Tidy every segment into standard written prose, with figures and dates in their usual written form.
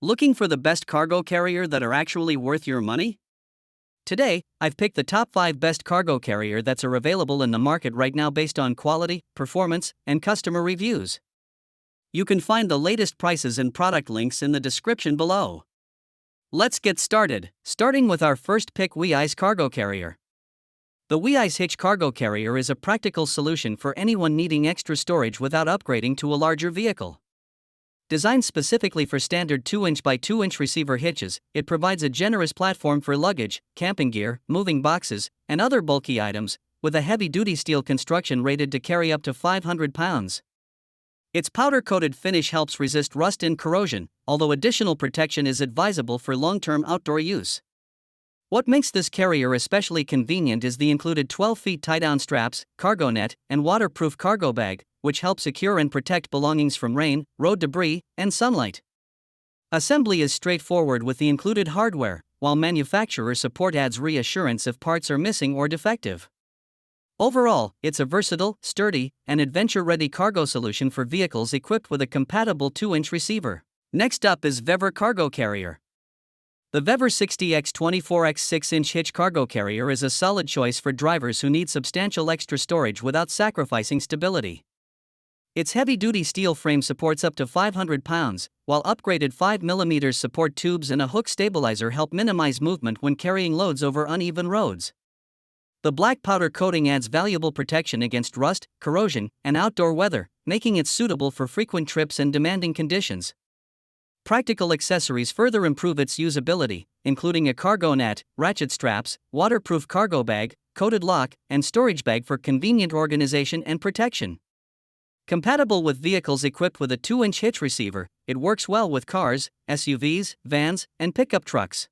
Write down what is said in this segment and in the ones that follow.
Looking for the best cargo carrier that are actually worth your money? Today, I've picked the top 5 best cargo carrier that are available in the market right now based on quality, performance, and customer reviews. You can find the latest prices and product links in the description below. Let's get started, starting with our first pick, WeIce Cargo Carrier. The WeIce Hitch Cargo Carrier is a practical solution for anyone needing extra storage without upgrading to a larger vehicle. Designed specifically for standard 2-inch by 2-inch receiver hitches, it provides a generous platform for luggage, camping gear, moving boxes, and other bulky items, with a heavy-duty steel construction rated to carry up to 500 pounds. Its powder-coated finish helps resist rust and corrosion, although additional protection is advisable for long-term outdoor use. What makes this carrier especially convenient is the included 12-feet tie-down straps, cargo net, and waterproof cargo bag, which help secure and protect belongings from rain, road debris, and sunlight. Assembly is straightforward with the included hardware, while manufacturer support adds reassurance if parts are missing or defective. Overall, it's a versatile, sturdy, and adventure-ready cargo solution for vehicles equipped with a compatible 2-inch receiver. Next up is Vever Cargo Carrier. The Vever 60X 24X 6-inch hitch cargo carrier is a solid choice for drivers who need substantial extra storage without sacrificing stability. Its heavy-duty steel frame supports up to 500 pounds, while upgraded 5mm support tubes and a hook stabilizer help minimize movement when carrying loads over uneven roads. The black powder coating adds valuable protection against rust, corrosion, and outdoor weather, making it suitable for frequent trips and demanding conditions. Practical accessories further improve its usability, including a cargo net, ratchet straps, waterproof cargo bag, coated lock, and storage bag for convenient organization and protection. Compatible with vehicles equipped with a 2-inch hitch receiver, it works well with cars, SUVs, vans, and pickup trucks.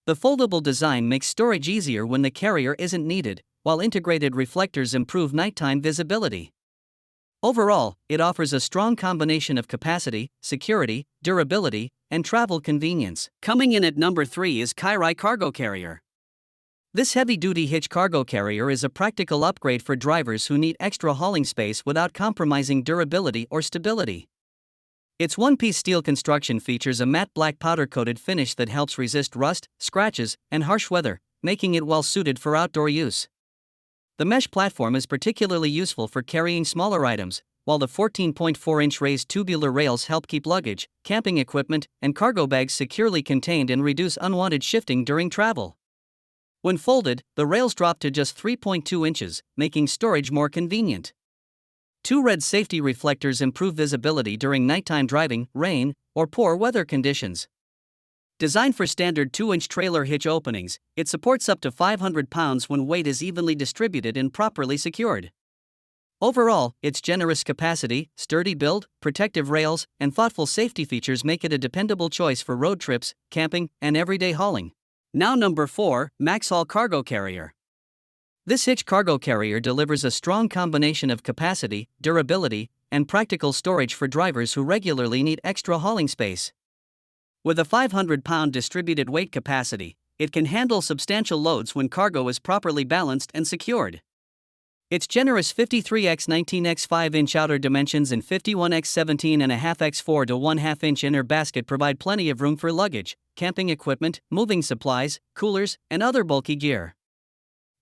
The foldable design makes storage easier when the carrier isn't needed, while integrated reflectors improve nighttime visibility. Overall, it offers a strong combination of capacity, security, durability, and travel convenience. Coming in at number 3 is Kairai Cargo Carrier. This heavy-duty hitch cargo carrier is a practical upgrade for drivers who need extra hauling space without compromising durability or stability. Its one-piece steel construction features a matte black powder-coated finish that helps resist rust, scratches, and harsh weather, making it well-suited for outdoor use. The mesh platform is particularly useful for carrying smaller items, while the 14.4-inch raised tubular rails help keep luggage, camping equipment, and cargo bags securely contained and reduce unwanted shifting during travel. When folded, the rails drop to just 3.2 inches, making storage more convenient. 2 red safety reflectors improve visibility during nighttime driving, rain, or poor weather conditions. Designed for standard 2-inch trailer hitch openings, it supports up to 500 pounds when weight is evenly distributed and properly secured. Overall, its generous capacity, sturdy build, protective rails, and thoughtful safety features make it a dependable choice for road trips, camping, and everyday hauling. Now number 4, Maxhaul Cargo Carrier. This hitch cargo carrier delivers a strong combination of capacity, durability, and practical storage for drivers who regularly need extra hauling space. With a 500-pound distributed weight capacity, it can handle substantial loads when cargo is properly balanced and secured. Its generous 53x 19x 5-inch outer dimensions and 51x 17.5x 4-1/2-inch inner basket provide plenty of room for luggage, camping equipment, moving supplies, coolers, and other bulky gear.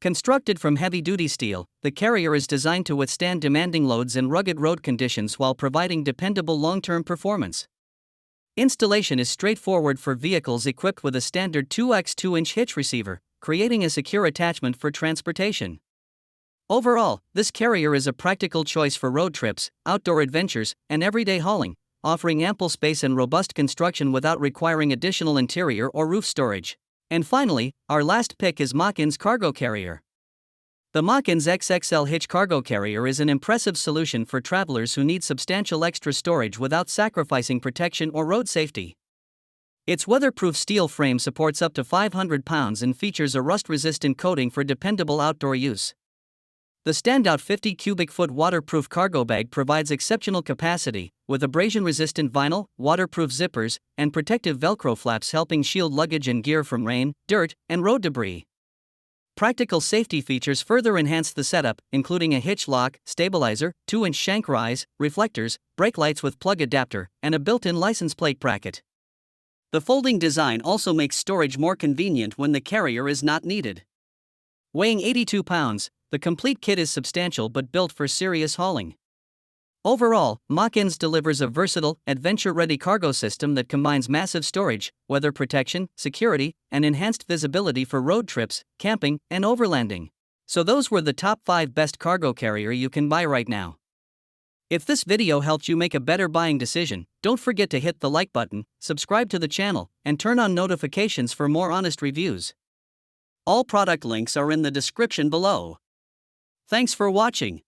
Constructed from heavy-duty steel, the carrier is designed to withstand demanding loads and rugged road conditions while providing dependable long-term performance. Installation is straightforward for vehicles equipped with a standard 2x 2-inch hitch receiver, creating a secure attachment for transportation. Overall, this carrier is a practical choice for road trips, outdoor adventures, and everyday hauling, offering ample space and robust construction without requiring additional interior or roof storage. And finally, our last pick is Mach-In's Cargo Carrier. The Mach-In's XXL hitch cargo carrier is an impressive solution for travelers who need substantial extra storage without sacrificing protection or road safety. Its weatherproof steel frame supports up to 500 pounds and features a rust-resistant coating for dependable outdoor use. The standout 50 cubic foot waterproof cargo bag provides exceptional capacity, with abrasion-resistant vinyl, waterproof zippers, and protective Velcro flaps helping shield luggage and gear from rain, dirt, and road debris. Practical safety features further enhance the setup, including a hitch lock, stabilizer, 2-inch shank rise, reflectors, brake lights with plug adapter, and a built-in license plate bracket. The folding design also makes storage more convenient when the carrier is not needed. Weighing 82 pounds, the complete kit is substantial but built for serious hauling. Overall, Mach-Ins delivers a versatile, adventure-ready cargo system that combines massive storage, weather protection, security, and enhanced visibility for road trips, camping, and overlanding. So those were the top 5 best cargo carrier you can buy right now. If this video helped you make a better buying decision, don't forget to hit the like button, subscribe to the channel, and turn on notifications for more honest reviews. All product links are in the description below. Thanks for watching.